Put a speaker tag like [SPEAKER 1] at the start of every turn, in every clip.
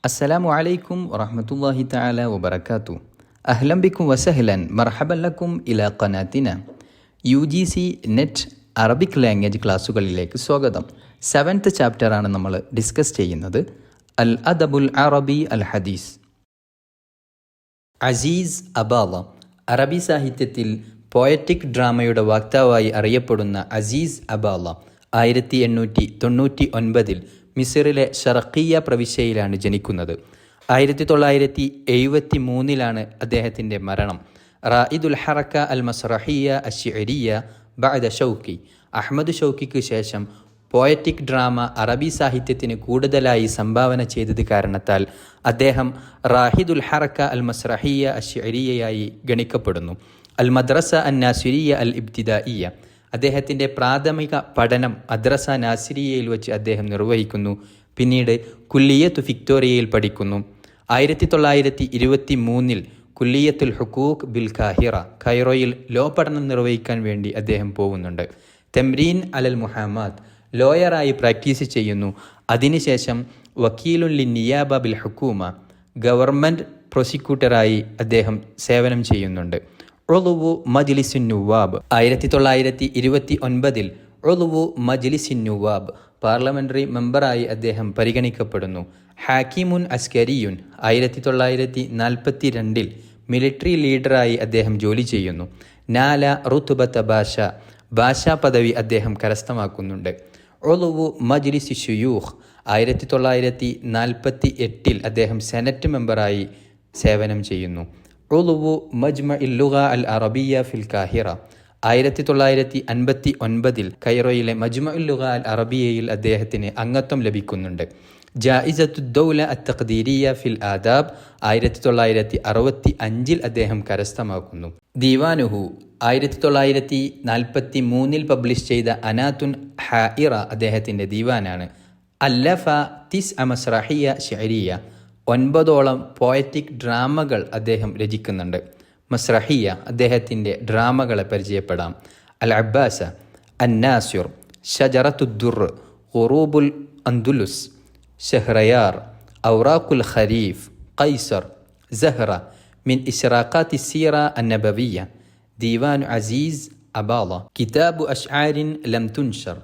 [SPEAKER 1] അസ്സലാമു അലൈക്കും വറഹ്മത്തുള്ളാഹി തആല വബറകാതു. അഹ്ലൻ ബിക്കും വസഹ്ലൻ മർഹബൻ ലക്കും ഇലാ ഖനാതിന. UGC നെറ്റ് അറബിക് ലാംഗ്വേജ് ക്ലാസ്സുകളിലേക്ക് സ്വാഗതം. 7th ചാപ്റ്ററാണ് നമ്മൾ ഡിസ്കസ് ചെയ്യുന്നത്. അൽ അദബുൽ അറബി അൽ ഹദീസ്. അസീസ് അബാല. അറബി സാഹിത്യത്തിൽ പോയറ്റിക് ഡ്രാമയുടെ വക്താവായി അറിയപ്പെടുന്ന അസീസ് അബാല 1899 മിസ്റിലെ ഷർഖിയ പ്രവിശ്യയിലാണ് ജനിക്കുന്നത്. 1973 അദ്ദേഹത്തിൻ്റെ മരണം. റായിദുൽ ഹറക്ക അൽ മസ്റഹിയ അശ്ശിഅരിയ ബഅദ ഷൗക്കി. അഹ്മദ് ഷൗക്കിക്ക് ശേഷം പോയറ്റിക് ഡ്രാമ അറബി സാഹിത്യത്തിന് കൂടുതലായി സംഭാവന ചെയ്തത് കാരണത്താൽ അദ്ദേഹം റാഹിദുൽ ഹറക്ക അൽ മസ്റഹിയ അശ്ശിഅരിയയായി ഗണിക്കപ്പെടുന്നു. അൽ മദ്രസ അൻ നാസിരിയ അൽ ഇബ്തിദായിയ. അദ്ദേഹത്തിൻ്റെ പ്രാഥമിക പഠനം മദ്രസ നാസിരിയയിൽ വെച്ച് അദ്ദേഹം നിർവഹിക്കുന്നു. പിന്നീട് കുല്ലിയത്തു വിക്ടോറിയയിൽ പഠിക്കുന്നു. 1923 കുല്ലിയത്തുൽ ഹുഖൂഖ് ബിൽ കൈറോയിൽ ലോ പഠനം നിർവഹിക്കാൻ വേണ്ടി അദ്ദേഹം പോകുന്നുണ്ട്. തെമ്രീൻ അലൽ മുഹമ്മദ് ലോയറായി പ്രാക്ടീസ് ചെയ്യുന്നു. അതിനുശേഷം വക്കീലുൽ നിയാബ ബിൽ ഹുക്കൂമ ഗവൺമെൻറ് പ്രോസിക്യൂട്ടറായി അദ്ദേഹം സേവനം ചെയ്യുന്നുണ്ട്. ഉളുവു മജ്ലിസുൻ നുവാബ് 1929 ഉളുവു മജ്ലിസുൻ നുവാബ് പാർലമെൻ്ററി മെമ്പറായി അദ്ദേഹം പരിഗണിക്കപ്പെടുന്നു. ഹാക്കിമുൻ അസ്കരിയുൻ 1942 മിലിറ്ററി ലീഡറായി അദ്ദേഹം ജോലി ചെയ്യുന്നു. നാല റുതുബത്ത ഭാഷാ പദവി അദ്ദേഹം കരസ്ഥമാക്കുന്നുണ്ട്. ഉളുവു മജ്ലിസ് ശുയൂഖ് 1948 അദ്ദേഹം സെനറ്റ് മെമ്പറായി സേവനം ചെയ്യുന്നു. ഉളുവു മജ്മഇൽ ലുഗ അൽ അറബിയ ഫിൽ കാഹിറ 1959 കൈറോയിലെ മജ്മഉൽ ലുഗ അൽ അറബിയയിൽ അദ്ദേഹത്തിന് അംഗത്വം ലഭിക്കുന്നുണ്ട്. ജായിസത്തു ദൗല അൽ തഖ്ദീരിയ ഫിൽ ആദാബ് 1965 അദ്ദേഹം കരസ്ഥമാക്കുന്നു. ദീവാനുഹു 1943 പബ്ലിഷ് ചെയ്ത അനാത്തുൻ ഹായിറ അദ്ദേഹത്തിൻ്റെ ദീവാനാണ്. അല്ലഫ തിസ് മസ്റഹിയ ശഅരിയ 9 പോയറ്റിക് ഡ്രാമകൾ അദ്ദേഹം രചിക്കുന്നുണ്ട്. മസ്റഹിയ അദ്ദേഹത്തിൻ്റെ ഡ്രാമകളെ പരിചയപ്പെടാം. അൽ അബ്ബാസ, അന്നാസിർ, ഷജറത്തുദ്ദുർ, ഖുറൂബുൽ അന്ദുലുസ്, ഷഹ്റയാർ, ഔറാഖുൽ ഖരീഫ്, ഖൈസർ, സഹ്റ, മിൻ ഇശ്റാഖാത്തി സീറ അന്നബവിയ, ദീവാൻ അസീസ് അബാല, കിതാബു അഷ്ആരിൻ ലം തുൻഷർ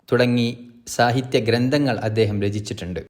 [SPEAKER 1] തുടങ്ങി സാഹിത്യ ഗ്രന്ഥങ്ങൾ അദ്ദേഹം രചിച്ചിട്ടുണ്ട്.